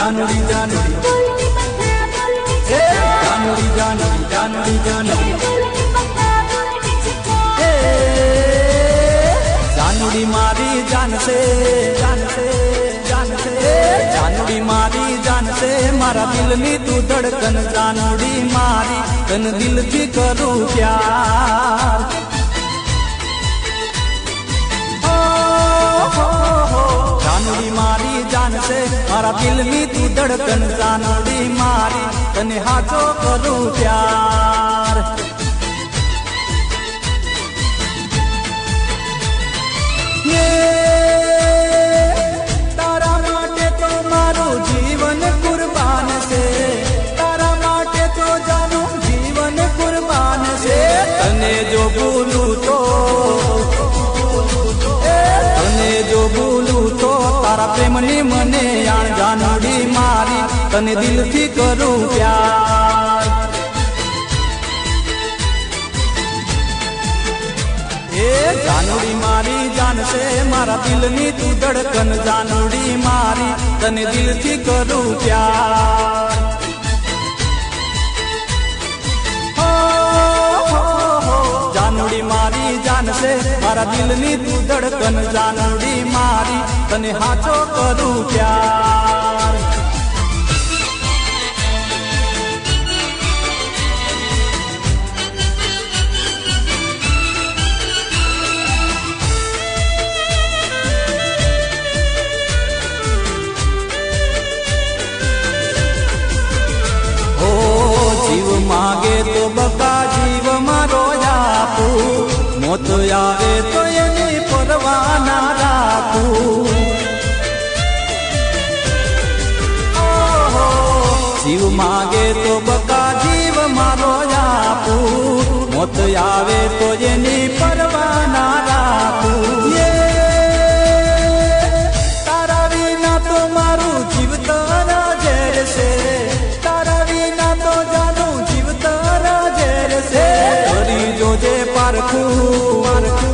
जानड़ी जानड़ी ए जानड़ी जानड़ी जानड़ी जानड़ी ए जानड़ी मारी जान से जान से जान से जानड़ी मारी जान से मारा दिल नी तू धड़कन जानड़ी मारी तन दिल थी करूं प्यार जानड़ी मारी जान से मारा दिल नी तू धड़कन जानड़ी मारी तने हाथों करूं प्यार ये तारा माटे तो मारो जीवन कुर्बान से तारा माटे तो जानू जीवन कुर्बान से तने जो भूलू तो तने जो भूलू तो तारा प्रेमनी मने यान जानड़ी मारी तने दिल थी करूं प्यार ए जानड़ी मारी जान से मारा दिल नी तू धड़कन जानड़ी मारी तने दिल थी करूं प्यार जानड़ी मारी जान से मारा दिल नी तू धड़कन जानड़ी मारी तने हाथों करूं प्यार जीव मांगे तो बका जीव मारो आपू मोत आवे तो एनी परवाना राखू जीव मांगे तो बका जीव मारो आपू मोत आवे तो एनी परवाना राखू ये तारा विना तो मारू जीव तारा जेर से तारा विना तो जानू जीव तारा जेर से करी जो जे पारखू पारखू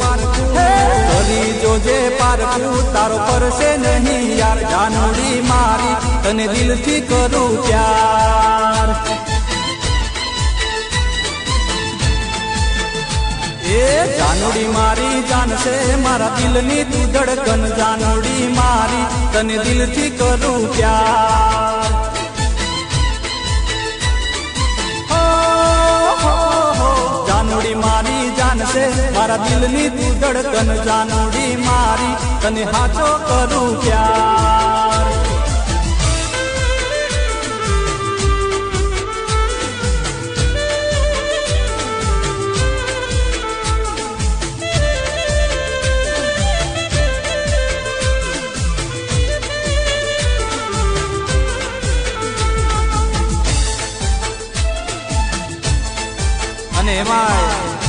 पारखू करी जो जे पारखू तारो पर से नहीं यार जानड़ी मारी तने दिल थी करूं प्यार ए जानड़ी मारी जान से मारा दिल नी तू धड़कन जानड़ी मारी तने दिल थी करूं प्यार जानड़ी मारी जान से मारा दिल नी तू धड़कन जानड़ी मारी तने हाथों करूं प्यार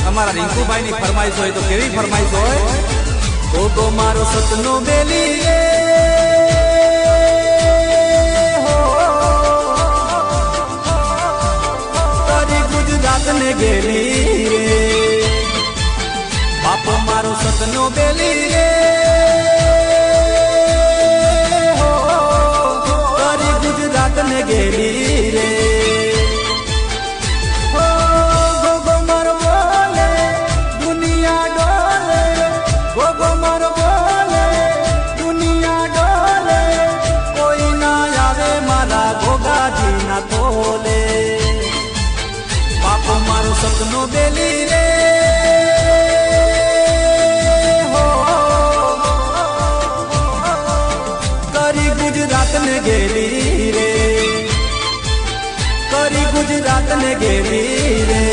अमारा रिंकू भाई नी फरमाइश होय तो केवी फरमाइश होय ओ मारो सपनो बेली रे हो तारी गुजरात ने गेली रे बाप मारो सपनो बेली रे हो तारी गुजरात ने गेली रे सपनो बेली रे हो करी गुजरात ने गेली रे करी गुजरात ने गेली रे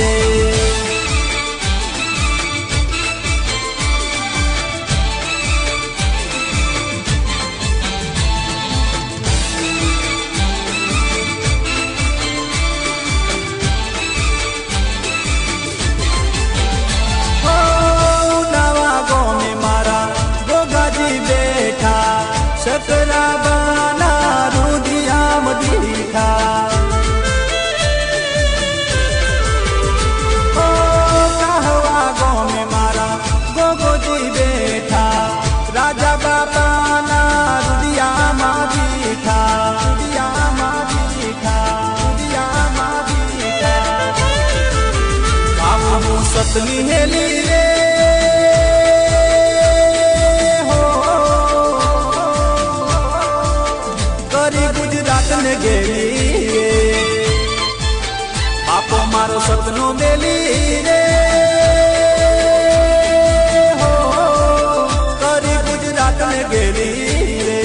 सकरा बाना रुदिया मदीठा સતની હેલી રે હો કરી ગુજરાત ને ગેલી રે બાપો મારો સતનો મેલી રે હો કરી ગુજરાત ને ગેલી રે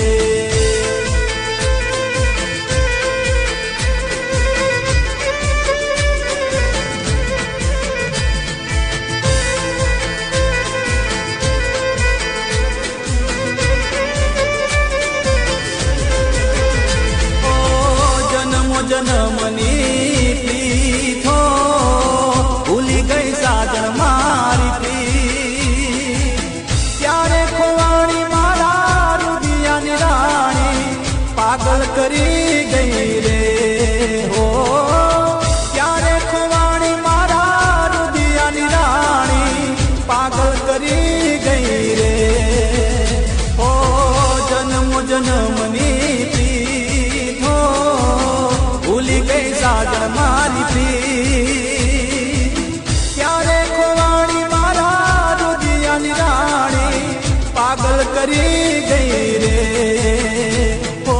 જન્મની પીઠો ભૂલી ગઈ સાજણ મારી પી ત્યારે ખોવાણી મારા રુદિયાની રાણી પાગલ કરી ગઈ રે હો ત્યારે ખોવાણી મારા રુદિયાની રાણી પાગલ કરી ગઈ રે હો જન્મની પીઠો ભૂલી ગઈ સાજણ મારી પી ત્યારે ખોવાણી મારા રુદિયાની રાણી પાગલ કરી ગઈ રે હો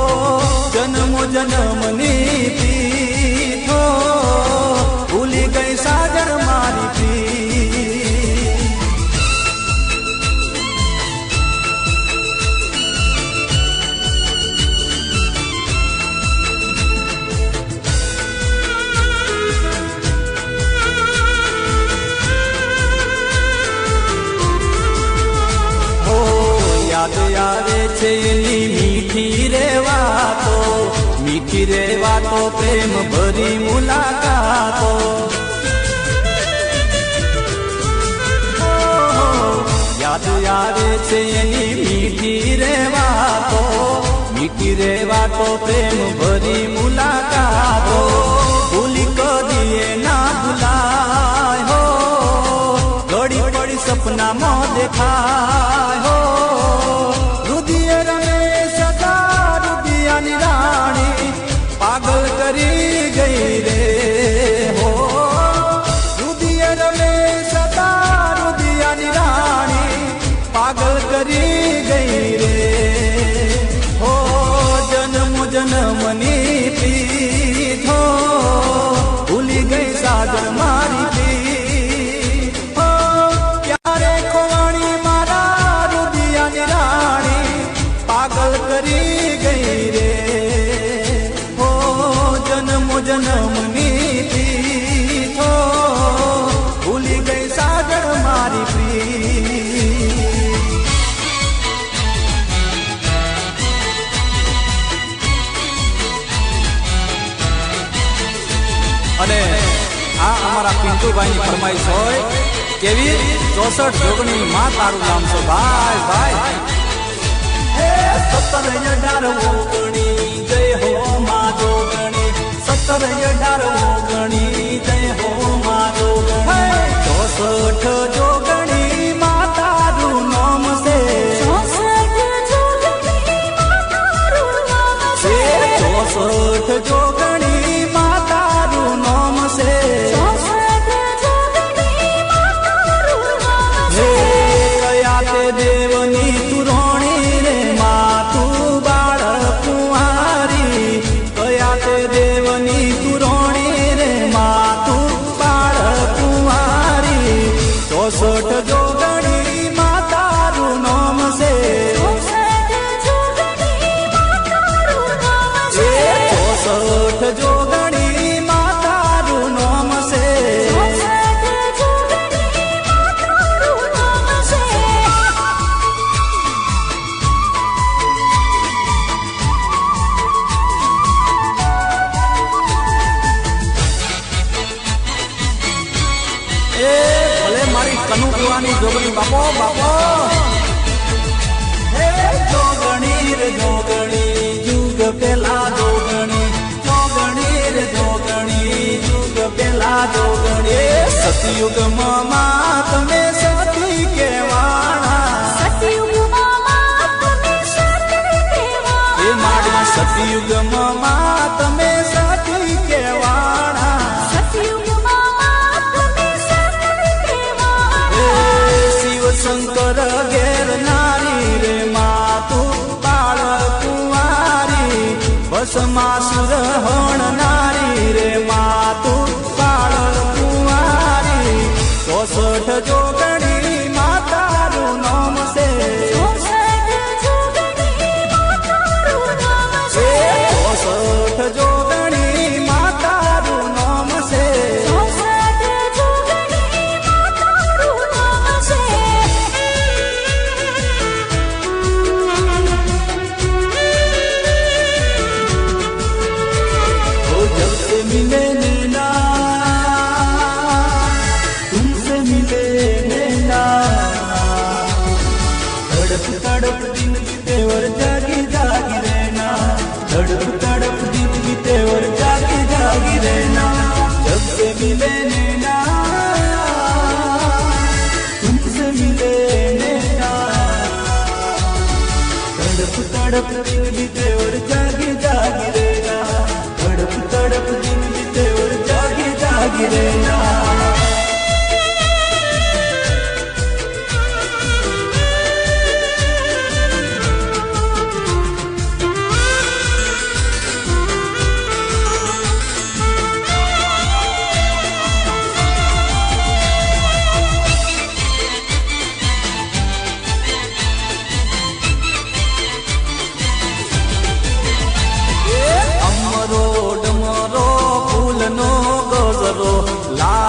જન્મની પીઠો ભૂલી ગઈ સાજણ મારી પી યાદ આવે છે એની મીઠી રે વાતો પ્રેમ ભરી મુલાકાતો યાદ આવે છે એની મીઠી રે વાતો પ્રેમ ભરી મુલાકાતો ભૂલી કદીએ ના ભૂલાય હો ઘડી પડી સપનામાં દેખાય હો રુદિય રમે સદા રુદિયાની રાણી પાગલ કરી ગઈ રે હો રુદિય રમે સદા રુદિયાની રાણી પાગલ કરી ગઈ રે હો જન્મની પીઠો ભૂલી ગઈ સાજણ મારી પી હો ક્યારે ખોવાણી મારા રુદિયાની રાણી પાગલ કરી ગઈ રે હો જન્મની પીઠો ભૂલી ગઈ સાજણ મારી પી અને આ અમારા પિન્ટુભાઈની ફરમાઈશ હોય કેવી 64 જોગણી માં તારું નામ છે ભાઈ ભાઈ હે 17 ઓગણી જય હો માં જોગણી 17 ઓગણી જય હો માં જોગણી 64 જોગણી માં તારું નામ છે 64 જોગણી માં તારું નામ છે દેવની તુરોણી રે માં તું બાળ કુંવારી કયા તે દેવની તુરોણી રે માં તું બાળ કુંવારી 64 જોગણી માં તારું નામ છે 64 જોગણી માં તારું નામ છે ભલે મારી કનુકુવાની જોગણી બાપો બાપો હે જોગણી રે જોગણી જુગ પેલા જોગણી રે જોગણી જુગ પેલા જોગણી સતયુગમાં તમે સતી કેવાણા એ માડી સતયુગમાં તમે સતી કેવાણા શંકર ઘેર નારી રે માતું બાળ કુંવારી ભસ્માસુર હણનારી રે માતું બાળ કુંવારી 64 જોગણી માતારું નામ છે 64 જોગણી માતારું નામ છે जब से मिले नैना तुमसे मिले नैना तड़प तड़प दिन बीते और जागी जागी रहना तड़प तड़प दिन बीते और जागी जागी रहना जब से मिले नैना तुमसे मिले नैना तड़प तड़प दिन बीते और जागी जागी रहना तड़प तड़प दिन बीते और जागी जागी रहना અમરો ડમરો ફૂલનો ગજરો લા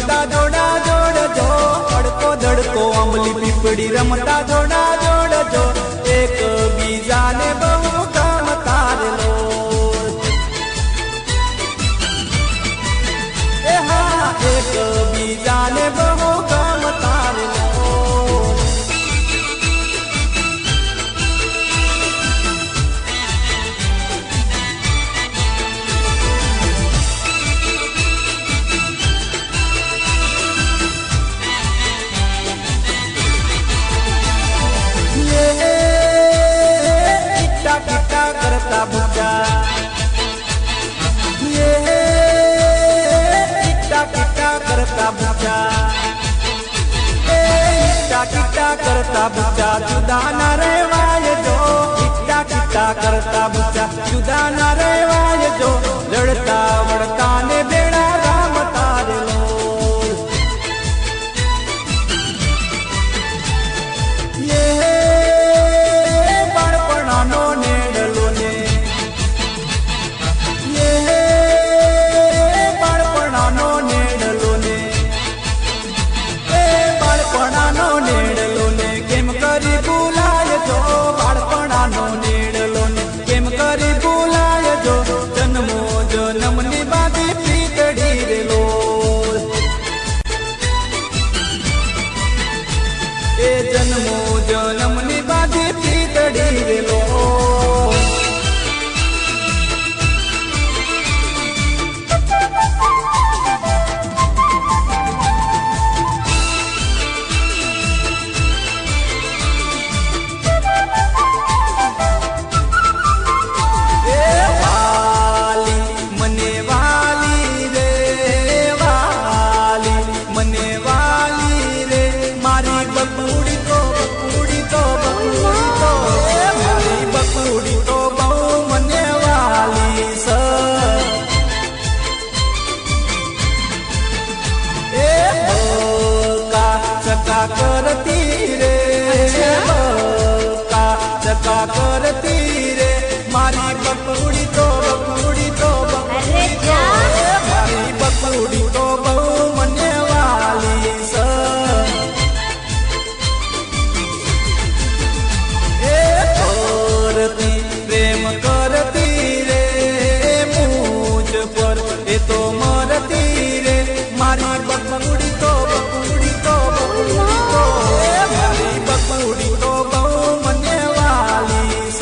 રમતા જોડા જોડજો, અડકો ધડકો આંબલી પીપળી રમતા જોડા જોડજો, એક બીજાને બહુ કામ તારલો. એ હા, એક બીજાને બહુ કામ તારલો. करता बुच्चा, ये टिक्का टिक्का करता बुच्चा, ए टिक्का टिक्का करता बुच्चा, जुदा न रहवाय जो, टिक्का टिक्का करता बुच्चा, जुदा न रहवाय जो, लड़ता वड़ता ने बेड़ा राम तारलो. ये बाळपणानो नेडलो ने, ये बाळपणानो नेडलो ने, ए बाळपणानो नेडलो ने, केम करी भूलाय जो, बाळपणानो नेडलो ने, केम करी भूलाय जो, जन्मो जन्मनी बाधी पीतडी रेलो. ए जन्मो जन्मनी बाधी पीतडी रेलो. करती रे, चका करती रे, मारी बकुड़ी तो बकुड़ी तो बकुड़ी तो, मारी बकुड़ी तो बहु मने वाली स. ए करती प्रेम करती रे, मुझ पर ए तो मरती रे, मारी बकुड़ी तो बकुड़ी तो बकुड़ी तो, मारी बकुड़ी तो बहु मने वाली स.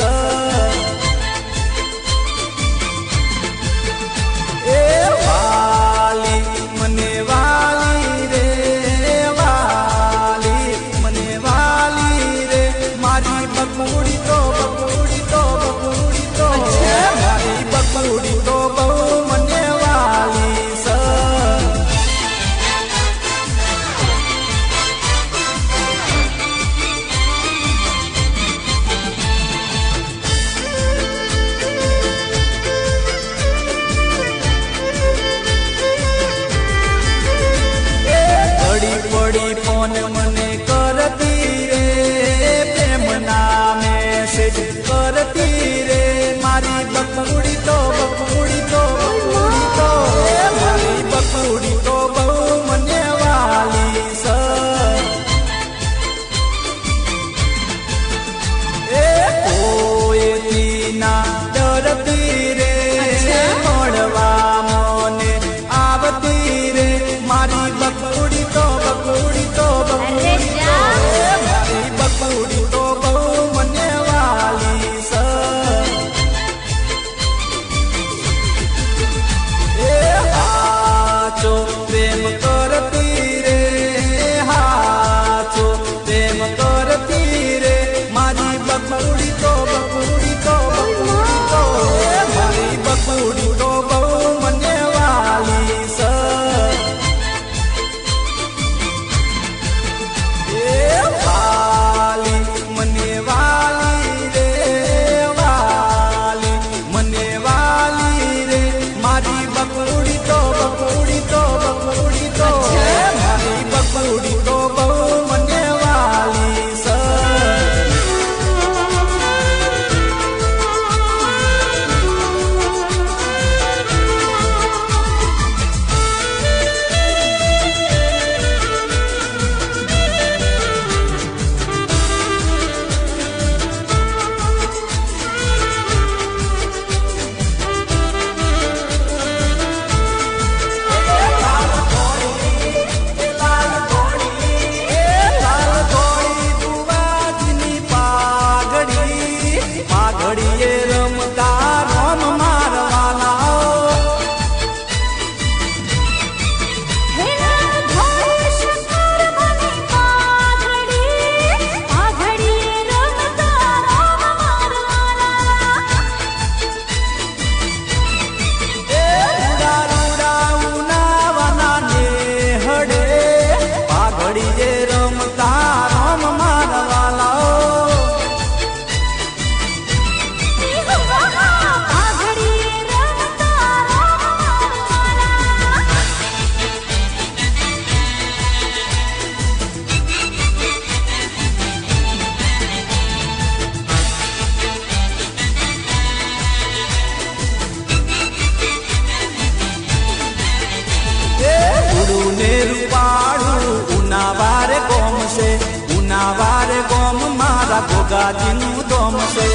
મારા ગોગાજીનું ધોમ છે.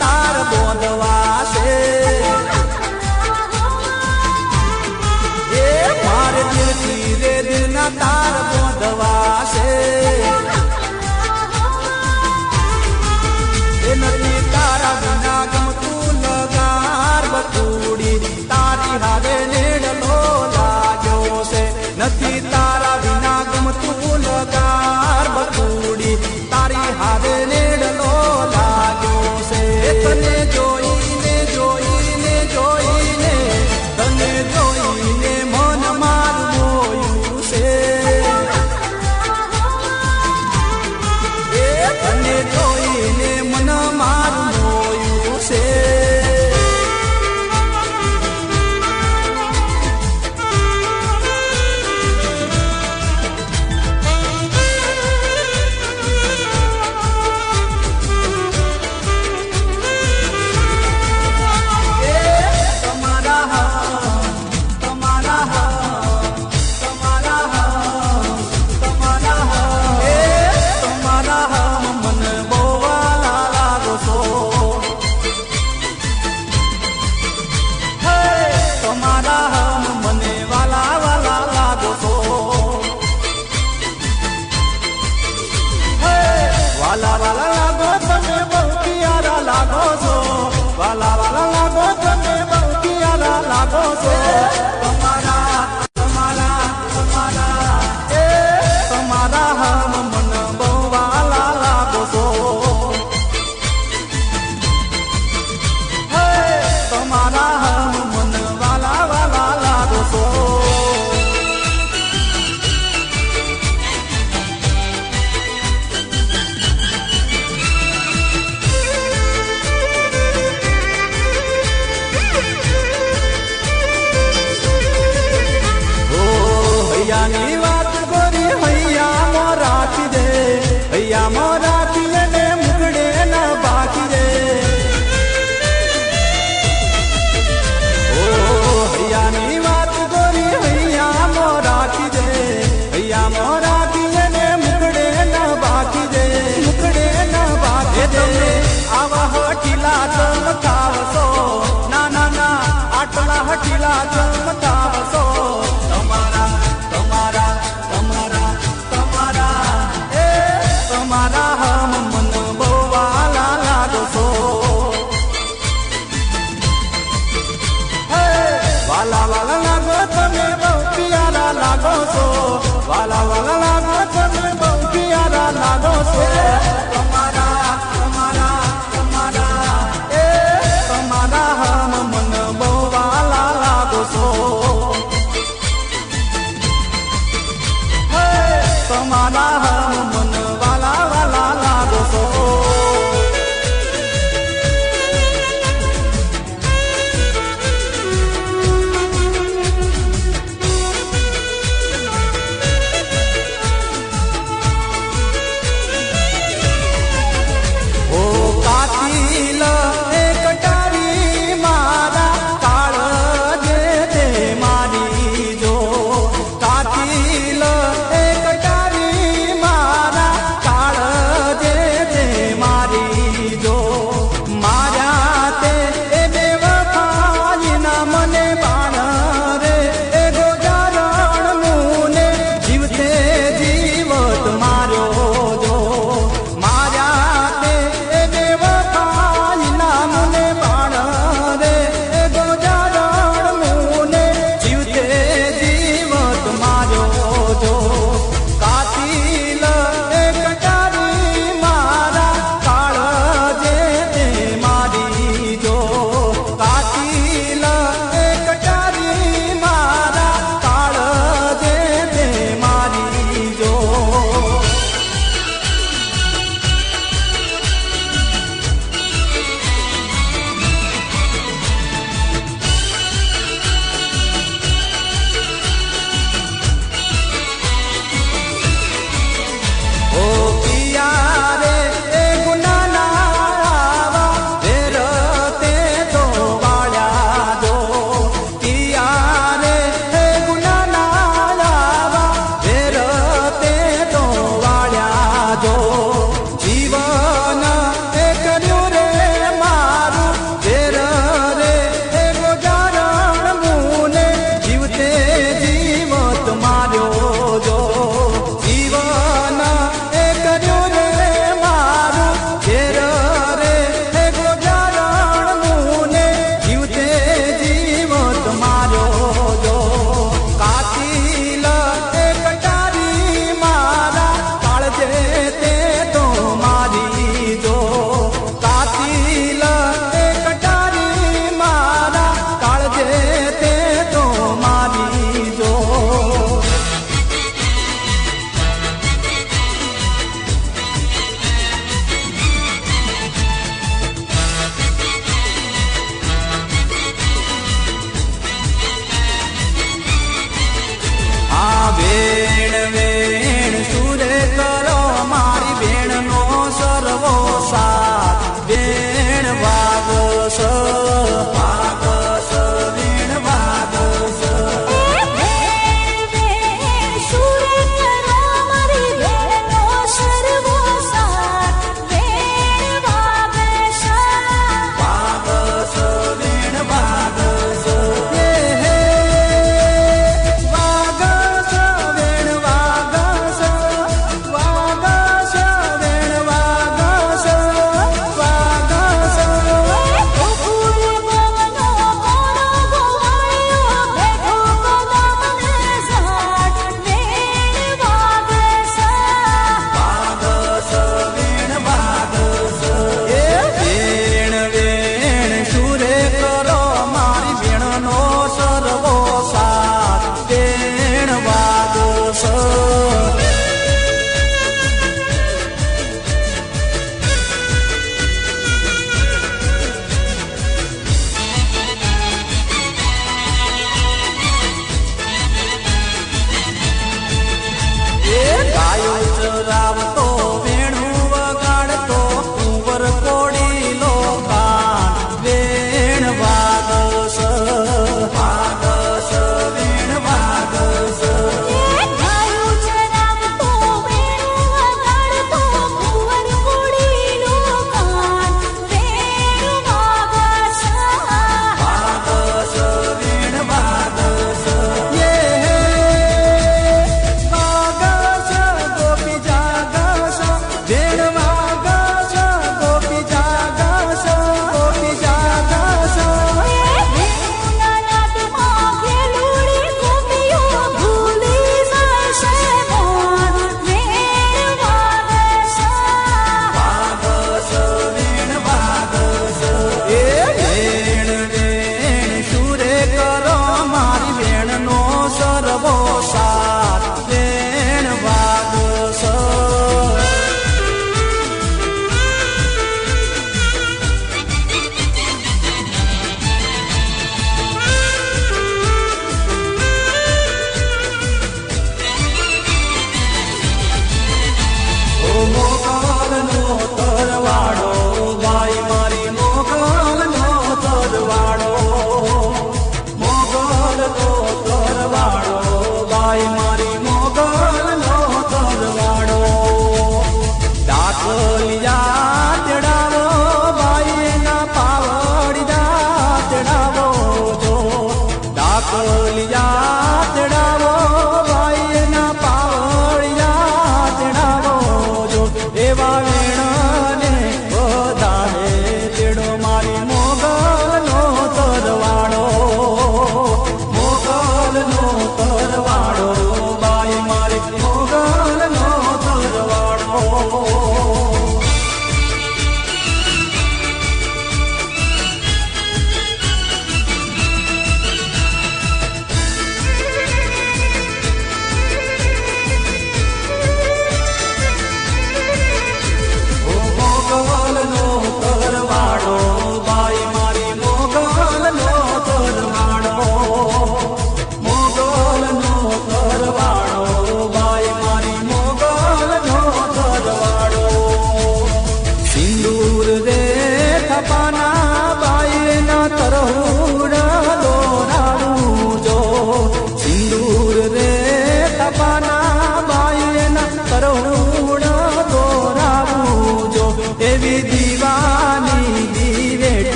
તાર બોંધવાશે એ મારે દિલથી રે દિલના તાર બોંધવાશે એ નથી તારા વિના ગમતું લગાર બટુડી તારી હારે નેડલો લાગ્યો છે નથી તારા વિના ગમતું લગાર બટુડી તારી હારે નેડલો લાગ્યો છે. તને જોઈને જોઈને જોઈને તને જોઈને મન મારું મોયું છે એ તને જોઈને મન મારું મોયું છે. વાલા વાલા લાગો તમે બહુ પિયારા લાગો છો વાલા વાલા લાગો તમે બહુ પિયારા લાગો છો તમારા તમારા તમારા એ તમારા હમ મન બહુ વાલા લાગો છો હે તમારા હમ મન વાલા વાલા લાગો છો. હૈયાની વાત ગોરી હૈયા મોરાતી દે હૈયા મોરાતી એને મુકડે ન બાકી દે ઓ હૈયાની વાત ગોરી હૈયા મોરાતી દે હૈયા મોરાતી એને મુકડે ન બાકી દે મુકડે ન બાકી દે. આવા હટીલા ચમકાવશો ના ના ના આટલા હટીલા ચમકાવશો તમારા તમારા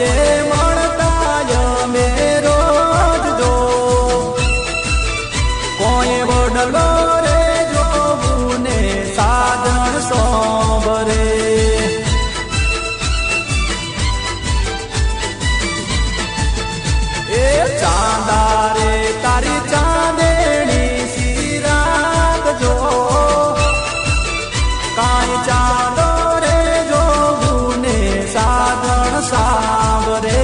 સમયે મળતા અમે રોજ જો કોઈ વડલો રે જોવું ને સાજણ સોંભરે એ ચાંદા રે તારી ચાંદેણી સિરાગ જો કાંઈ ચાંદો રે જોવું ને સાધણ સાંભરે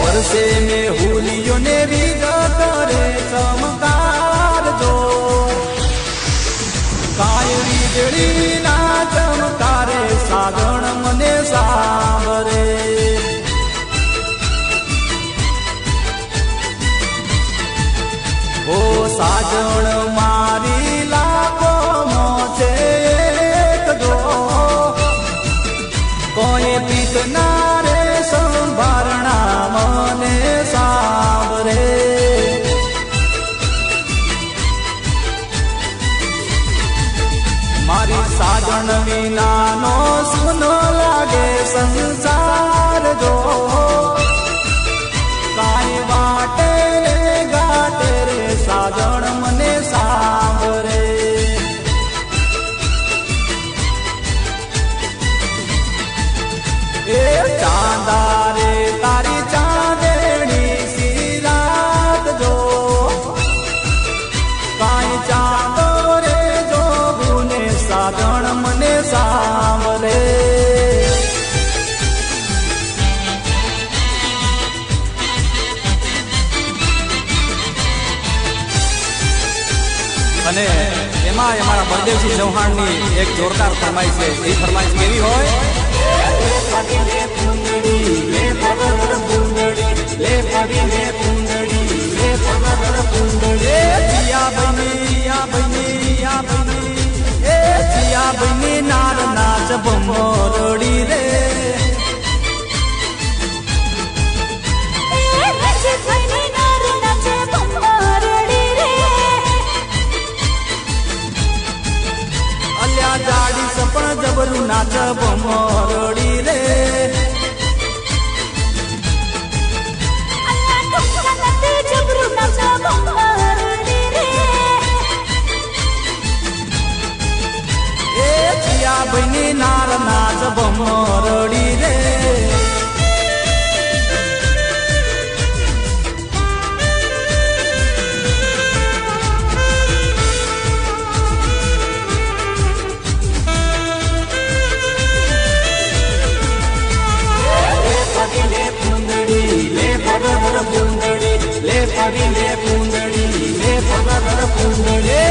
વર્ષે મેં હુલિયો ને વિગત રે ચમકાર જો કાંઈ વીજળી ના ચમકારે સાધણ મને સાંભરે ઓ સાજણ મારી લાખો મોચે એક જો કોઈ પીતના રે સંભારણા મને સાંભરે મારી સાજણ વિનાનો સુનો લાગે સંસાર જો કાંઈ વાટે રે ગાટે રે સાજણ મને સાંભરે એ ચાંદા રે તારી ચાંદેણી સિરાગ જો કાંઈ ચાંદો રે જોવું ને સાધણ મને સાંભળે અને એમાં અમારા બળદેવસિંહ ચૌહાણની એક જોરદાર ફરમાઈશ છે. એ ફરમાઈશ કેવી હોય? લે પૂંદડી લે પગર પૂંદડી લે પગીને પૂંદડી લે પગર પૂંદડી જીયા બની એ જીયા બની નાર નાચ ભમોરડી રે અલ્યા જાડી સપણ જબરું નાચ ભમોરડી રે બની નાર નાચ ભમોરડી રે પગીને પૂંદડી લે પગર પૂંદડી લે પગીને પૂંદડી લે પગર પૂંદડી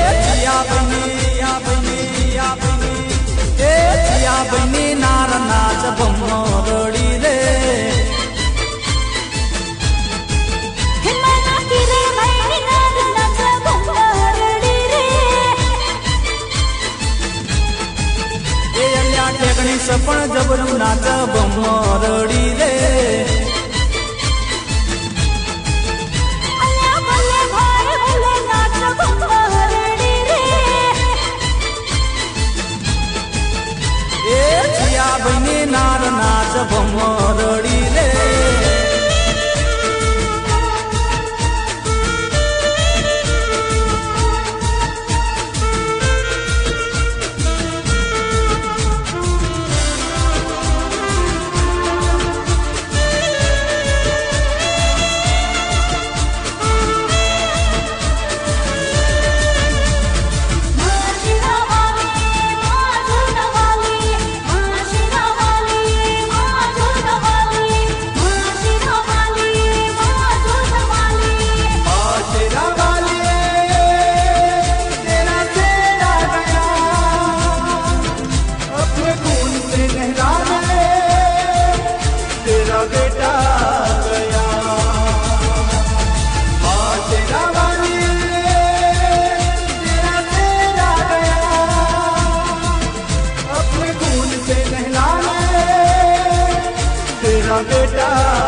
જીયા બની નાર નાચ ભમોરડી રે એ અલ્યા ટેકણી સપણ જબરું નાચ ભમોરડી રે બની નાર નાચ ભમોરડી રે ના બેટા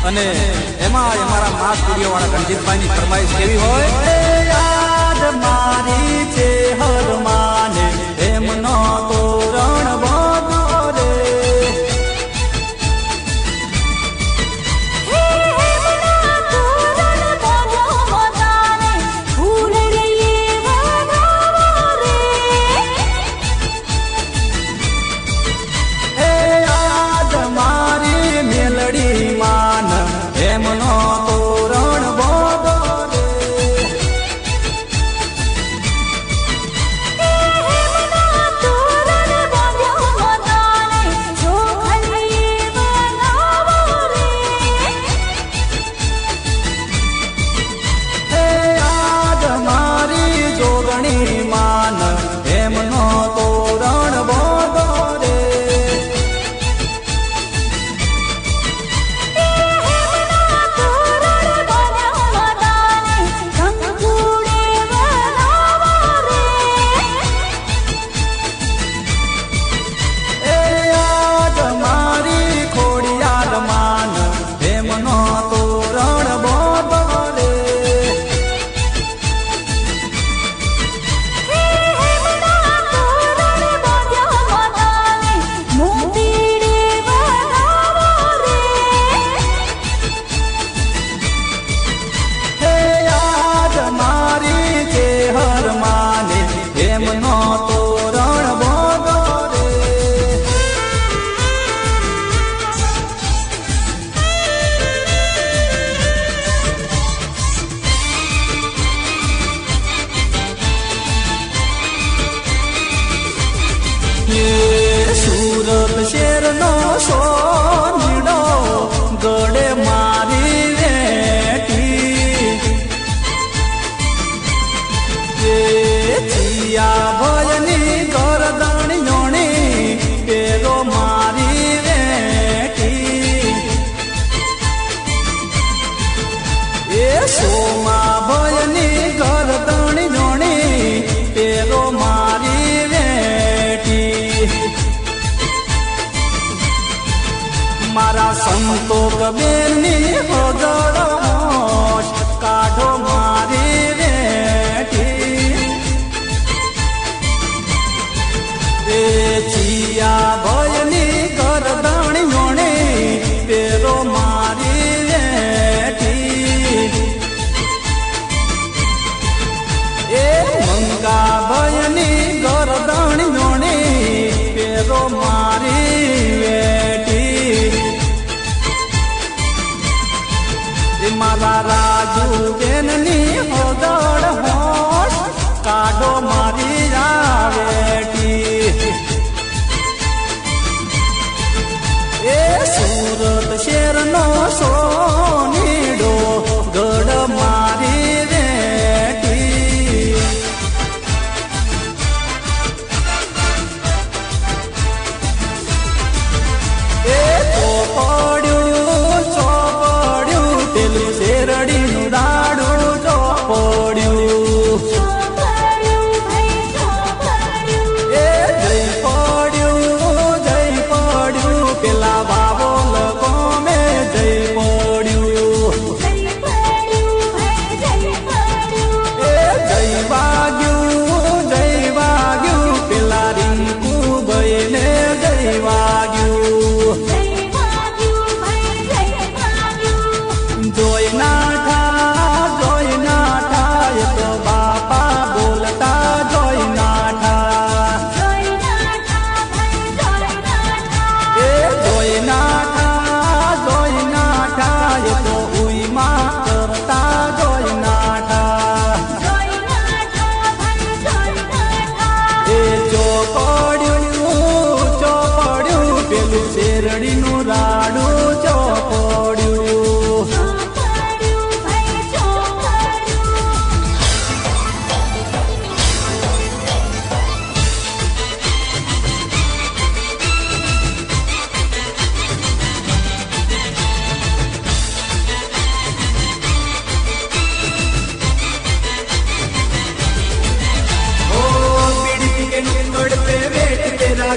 અને એમાં અમારા માસ સ્ટુડિયો વાળા રણજીતભાઈ ની ફરમાઈશ કેવી હોય, યાદ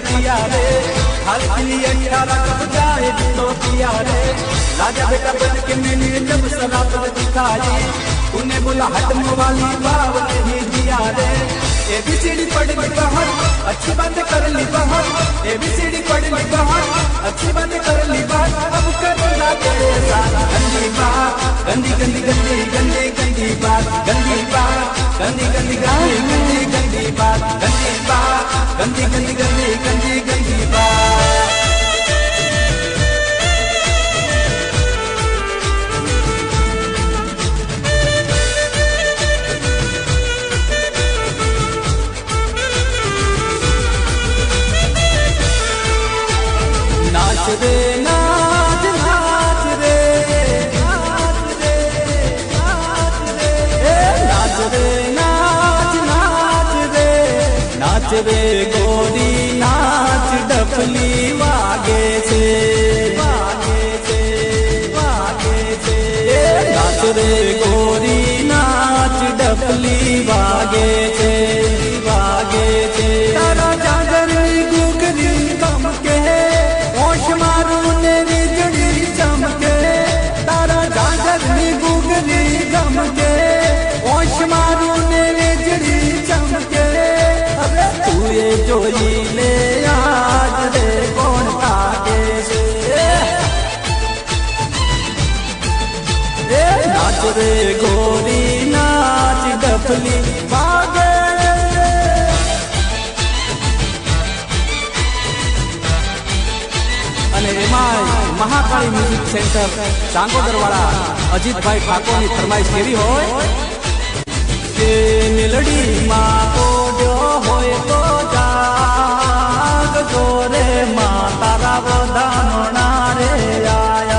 किया रे, हाल के लिए 18 कब जाए तो किया रे। राजा बेटा बन के मैंने जब शराब दिखाई, उन्हें बोला हटम वाली बाव नहीं दिया रे। ABCD पढ़ ली बाहर, अच्छी बातें कर ली बाहर, ABCD पढ़ ली बाहर, अच्छी बातें कर ली बाहर। अब करना तेरे साथ गंदी बात, गंदी गंदी गंदी गंदी गंदी बात, गंदी बात, गंदी गंदी गंदी गंदी गंदी बात, गंदी बात, गंदी गंदी गंदी गंदी गंदी बात। नाच रे नाच नाच रे नाच रे नाच रे नाच रे नाच नाच रे नाच रे गोरी नाच डफली वागे से वागे से वागे से नाच रे गोरी नाच डफली वागे से वागे से। तारा जागर गुगरी कम के मारू ने बिजली चमके, तारा जागर गुगली चमके, ओश मारू ने बिजली चमके। अरे तू ये जोई ले आज रे कौन ताके से, नाच रे गोरी नाच डफली बागे। महाकाली म्यूजिक सेंटर चांगोदरवाड़ा अजीत भाई ठाकुर की फरमाइश केवी होय के मिलड़ी मां को जो होय तो जाग जोरे मां तारा वधामणा रे आया।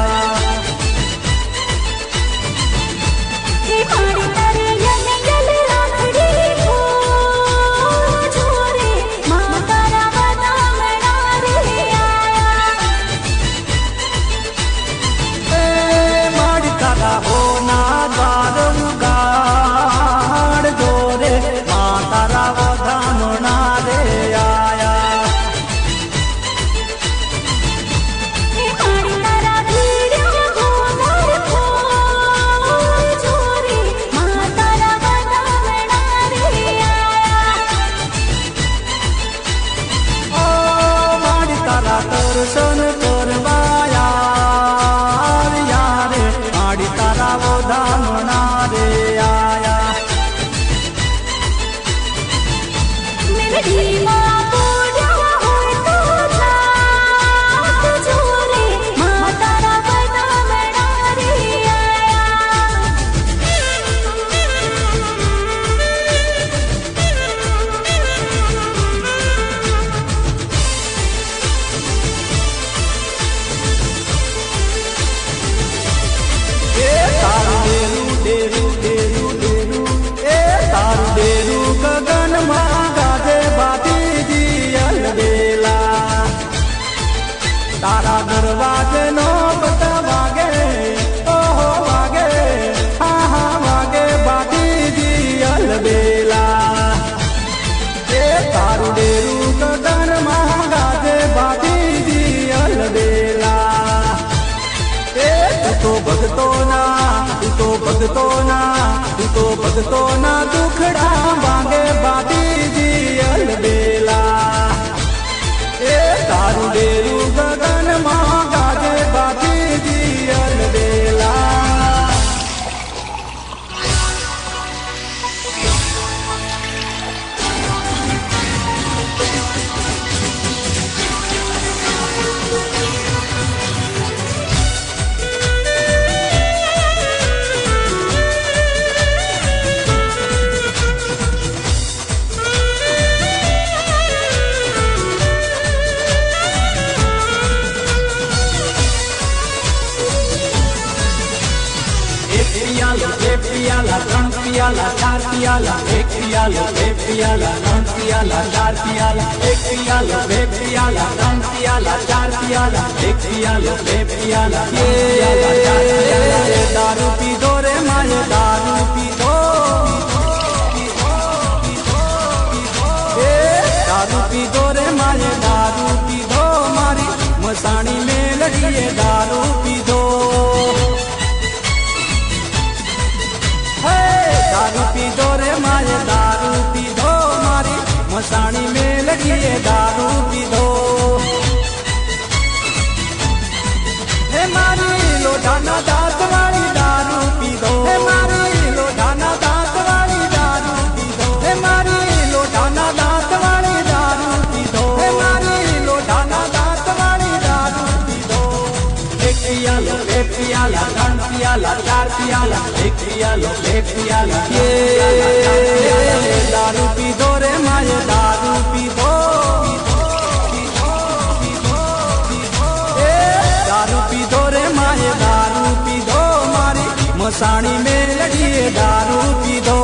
दर्शन करवाया यारे आड़ी तारा वो धामना रे आया। तारा दरवाजे नो पता वागे, ओहो वागे, हाँ हाँ वागे बाती जी अलबेला। ये तारू डेरू गगन महागाजे बाती जी अलबेला। ए तू तो भगतो ना, तू तो भगतो ना, तू तो भगतो ना दुखड़ा वागे बाती जी अलबेला। ए तारू डेरू गगन मां गाजे बाती जी अलबेला। पियाला त्रण पियाला चार पियाला एक पियालो बे पियाला त्रण पियाला चार पियाला एक पियालो बे पियाला त्रण पियाला चार पियाला एक पियालो बे पियाला ये दारू पी दो रे माये दारू पी दो, दारू पी दो रे माये दारू माए दारू पीधो मारी मसाणी में लड़िए दारू पीधो हे मारी लोढ़ाना दांत वाली दारू पीधो हे मारी लोढ़ाना दांत वाली दारू पीधो हे मारी लोढ़ाना दांत वाली दारू पीधो हे मारी लोढ़ाना दांत वाली दारू पीधो एक पियाला एक पियाला तीन पियाला चार पियाला एक पियाला एक पियाला ये दारू पीधो रे माए दारू पीधो दारू पीधो रे माए दारू पीधो मारी मसाणी में लड़िए दारू पीधो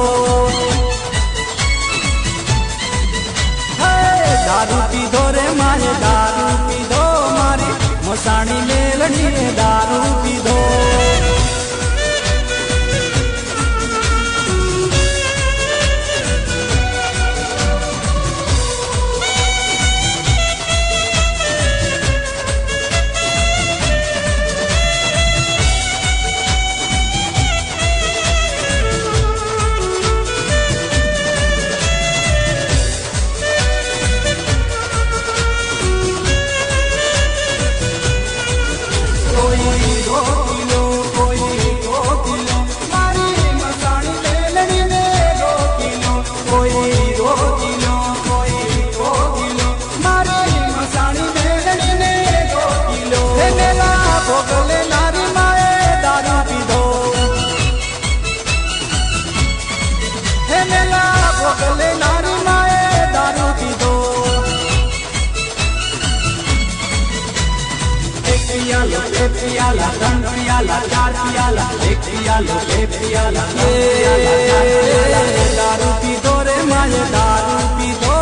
दारू पीधो रे माए दारू पीधो मारी मसाणी में लड़िए दारू पीधो एक पियाला तीन पियाला चार पियाला एक पियाला एक पियाला दारू पीधो रे माए दारू पीधो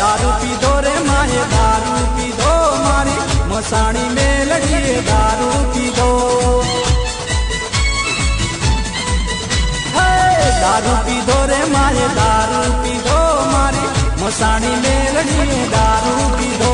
दारू पीधो रे माए दारू पीधो मारी मसाणी में लड़िए दारू पीधो दारू पीधो रे माए दारू पीधो मारी मसाणी में लड़िए दारू पीधो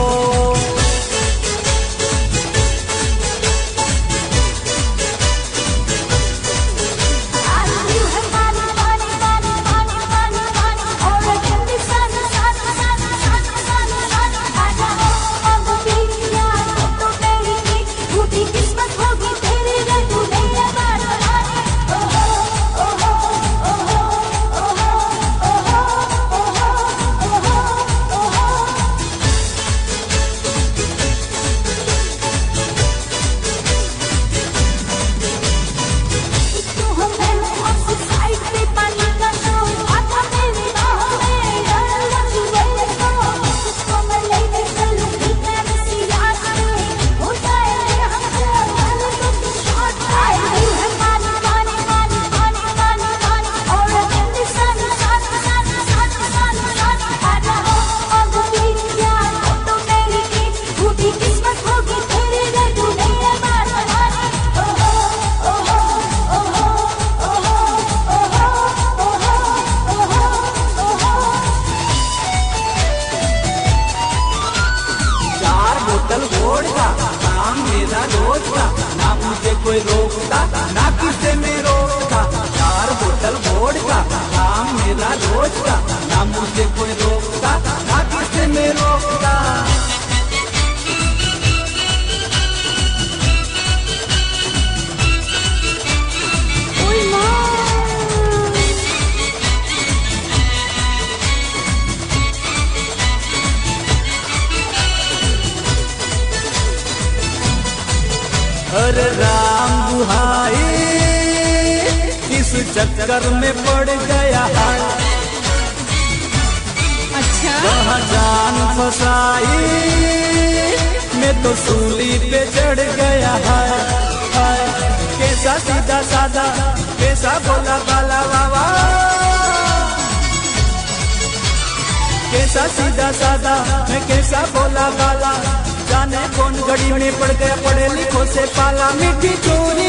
कोई रोकता ना किसे में रोकता चार बोतल वोडका काम मेरा रोज का ना मुझे कोई रोकता ना किसे में रोकता अरे राम दुहाई इस चक्कर में पड़ गया है अच्छा वहाँ जान फसाई मैं तो सूली पे चढ़ गया है कैसा सीधा साधा कैसा बोला बाला बाबा कैसा सीधा साधा मैं कैसा बोला बाला जाने कौन घड़ी में पड़ गया पढ़े लिखो से पाला मीठी चोरी